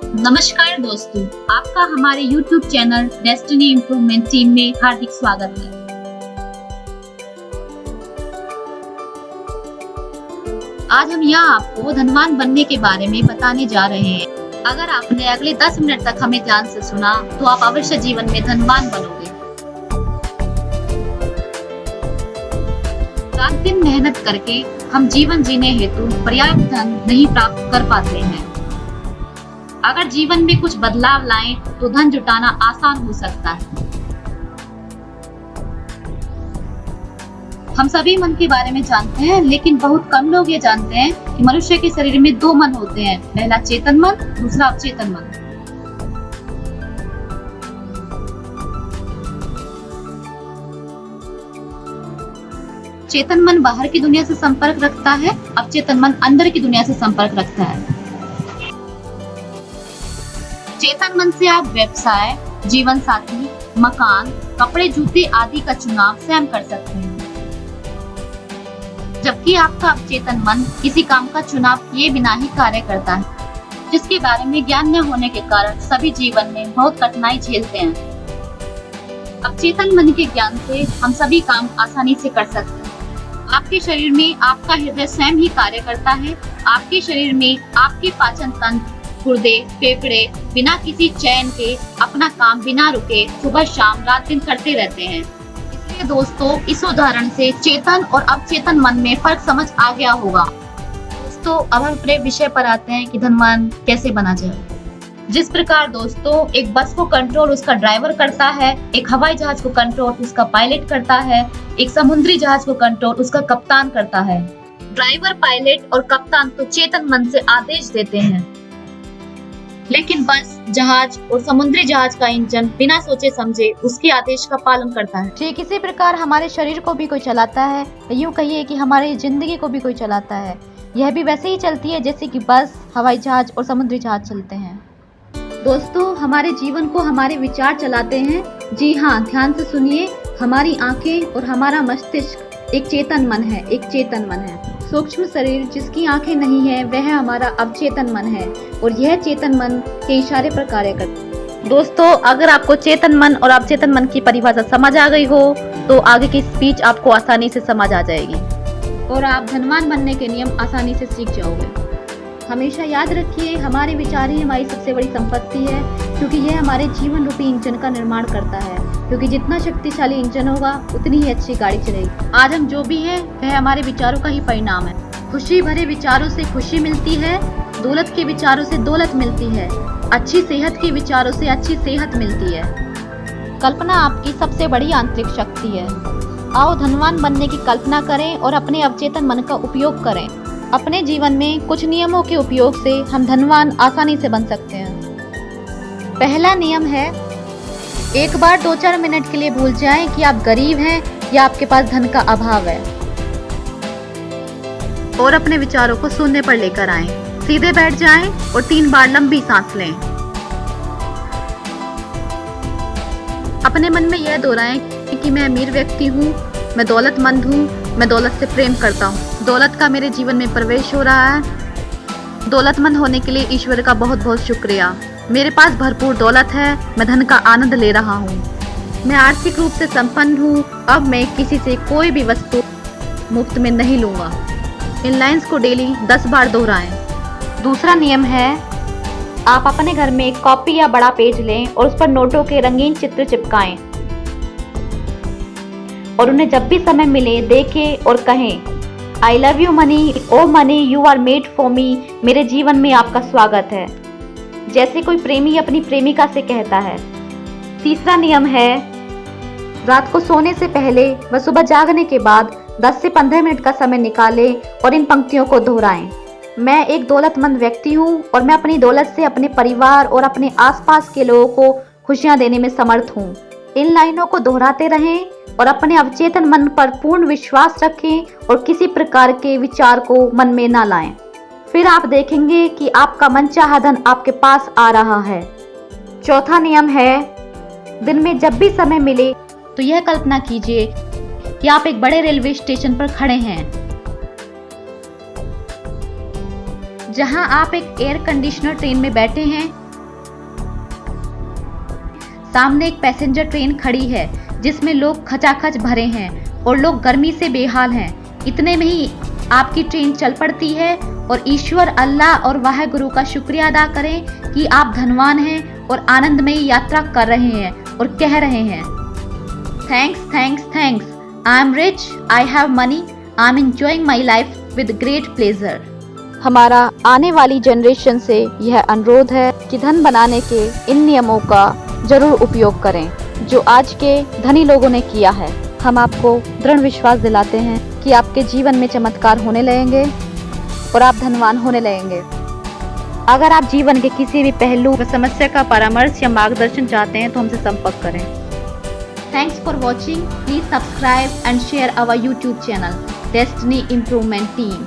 नमस्कार दोस्तों, आपका हमारे YouTube channel destiny improvement team में हार्दिक स्वागत है। आज हम यहाँ आपको धनवान बनने के बारे में बताने जा रहे हैं। अगर आपने अगले 10 मिनट तक हमें ध्यान से सुना तो आप अवश्य जीवन में धनवान बनोगे। रात दिन मेहनत करके हम जीवन जीने हेतु पर्याप्त धन नहीं प्राप्त कर पाते हैं। अगर जीवन में कुछ बदलाव लाएं तो धन जुटाना आसान हो सकता है। हम सभी मन के बारे में जानते हैं, लेकिन बहुत कम लोग ये जानते हैं कि मनुष्य के शरीर में 2 मन होते हैं, पहला चेतन मन, दूसरा अवचेतन मन। चेतन मन बाहर की दुनिया से संपर्क रखता है, अवचेतन मन अंदर की दुनिया से संपर्क रखता है। चेतन मन से आप व्यवसाय, जीवन साथी, मकान, कपड़े, जूते आदि का चुनाव स्वयं कर सकते हैं, जबकि आपका अवचेतन मन किसी काम का चुनाव किए बिना ही कार्य करता है, जिसके बारे में ज्ञान न होने के कारण सभी जीवन में बहुत कठिनाई झेलते हैं। अवचेतन मन के ज्ञान से हम सभी काम आसानी से कर सकते हैं। आपके शरीर में आपका हृदय स्वयं ही कार्य करता है। आपके शरीर में आपके पाचन तंत्र, गुर्दे, फेफड़े बिना किसी चैन के अपना काम बिना रुके सुबह शाम रात दिन करते रहते हैं। इसलिए दोस्तों, इस उदाहरण से चेतन और अवचेतन मन में फर्क समझ आ गया होगा। दोस्तों, अब हम अपने विषय पर आते हैं कि धनवान कैसे बना जाए। जिस प्रकार दोस्तों एक बस को कंट्रोल उसका ड्राइवर करता है, एक हवाई जहाज को कंट्रोल उसका पायलट करता है, एक समुद्री जहाज को कंट्रोल उसका कप्तान करता है। ड्राइवर, पायलट और कप्तान तो चेतन मन से आदेश देते हैं, लेकिन बस, जहाज और समुद्री जहाज का इंजन बिना सोचे समझे उसके आदेश का पालन करता है। ठीक इसी प्रकार हमारे शरीर को भी कोई चलाता है, यूँ कहिए कि हमारी जिंदगी को भी कोई चलाता है। यह भी वैसे ही चलती है जैसे कि बस, हवाई जहाज और समुद्री जहाज चलते हैं। दोस्तों, हमारे जीवन को हमारे विचार चलाते हैं। जी हाँ, ध्यान से सुनिए, हमारी आंखें और हमारा मस्तिष्क एक चेतन मन है, एक चेतन मन है। सूक्ष्म शरीर जिसकी आंखें नहीं है वह हमारा अवचेतन मन है, और यह चेतन मन के इशारे पर कार्य करता है। दोस्तों, अगर आपको चेतन मन और अवचेतन मन की परिभाषा समझ आ गई हो तो आगे की स्पीच आपको आसानी से समझ आ जाएगी और आप धनवान बनने के नियम आसानी से सीख जाओगे। हमेशा याद रखिए, हमारे विचार ही हमारी सबसे बड़ी संपत्ति है, क्योंकि यह हमारे जीवन रूपी इंजन का निर्माण करता है। क्योंकि जितना शक्तिशाली इंजन होगा उतनी ही अच्छी गाड़ी चलेगी। आज हम जो भी हैं वह हमारे विचारों का ही परिणाम है। खुशी भरे विचारों से खुशी मिलती है, दौलत के विचारों से दौलत मिलती है, अच्छी सेहत के विचारों से अच्छी सेहत मिलती है। कल्पना आपकी सबसे बड़ी आंतरिक शक्ति है। आओ धनवान बनने की कल्पना करें और अपने अवचेतन मन का उपयोग करें। अपने जीवन में कुछ नियमों के उपयोग से हम धनवान आसानी से बन सकते हैं। पहला नियम है, एक बार 2-4 मिनट के लिए भूल जाएं कि आप गरीब हैं या आपके पास धन का अभाव है, और अपने विचारों को शून्य पर लेकर आएं। सीधे बैठ जाएं और 3 बार लंबी सांस लें। अपने मन में यह दोहराएं कि मैं अमीर व्यक्ति हूँ, मैं दौलतमंद हूँ, मैं दौलत से प्रेम करता हूँ, दौलत का मेरे जीवन में प्रवेश हो रहा है। दौलतमंद होने के लिए ईश्वर का बहुत बहुत शुक्रिया। मेरे पास भरपूर दौलत है, मैं धन का आनंद ले रहा हूँ। मैं आर्थिक रूप से संपन्न हूँ, अब मैं किसी से कोई भी वस्तु मुफ्त में नहीं लूँगा। इन लाइंस को डेली 10 बार दोहराएं। दूसरा नियम है, आप अपने घर में एक कॉपी या बड़ा पेज लें और उस पर नोटों के रंगीन चित्र चिपकाएं और उन्हें जब भी समय मिले देखें और कहें, I love you money, oh money you are made for me, मेरे जीवन में आपका स्वागत है, जैसे कोई प्रेमी अपनी प्रेमिका से कहता है। तीसरा नियम है, रात को सोने से पहले व सुबह जागने के बाद 10 से 15 मिनट का समय निकालें और इन पंक्तियों को दोहराएं। मैं एक दौलतमंद व्यक्ति हूँ और मैं अपनी दौलत से अपने परिवार और अपने आसपास के लोगों को खुशियाँ देने में समर्थ हूँ। इन लाइनों को दोहराते रहें और अपने अवचेतन मन पर पूर्ण विश्वास रखें और किसी प्रकार के विचार को मन में ना लाएं। फिर आप देखेंगे कि आपका मनचाहा धन आपके पास आ रहा है। चौथा नियम है, दिन में जब भी समय मिले तो यह कल्पना कीजिए कि आप एक बड़े रेलवे स्टेशन पर खड़े हैं, जहां आप एक एयर कंडीशनर ट्रेन में बैठे हैं सामने एक पैसेंजर ट्रेन खड़ी है जिसमें लोग खचाखच भरे हैं और लोग गर्मी से बेहाल हैं। इतने में ही आपकी ट्रेन चल पड़ती है और ईश्वर अल्लाह और वाहेगुरु का शुक्रिया अदा करें कि आप धनवान हैं और आनंदमयी यात्रा कर रहे हैं और कह रहे हैं thanks thanks thanks, I am rich, I have money, I am enjoying my life with great pleasure. हमारा आने वाली जनरेशन से यह अनुरोध है कि धन बनाने के इन नियमों का जरूर उपयोग करें जो आज के धनी लोगों ने किया है। हम आपको दृढ़ विश्वास दिलाते हैं कि आपके जीवन में चमत्कार होने लगेंगे और आप धनवान होने लगेंगे। अगर आप जीवन के किसी भी पहलू व समस्या का परामर्श या मार्गदर्शन चाहते हैं तो हमसे संपर्क करें। Thanks for watching, please subscribe and share our YouTube channel destiny improvement team.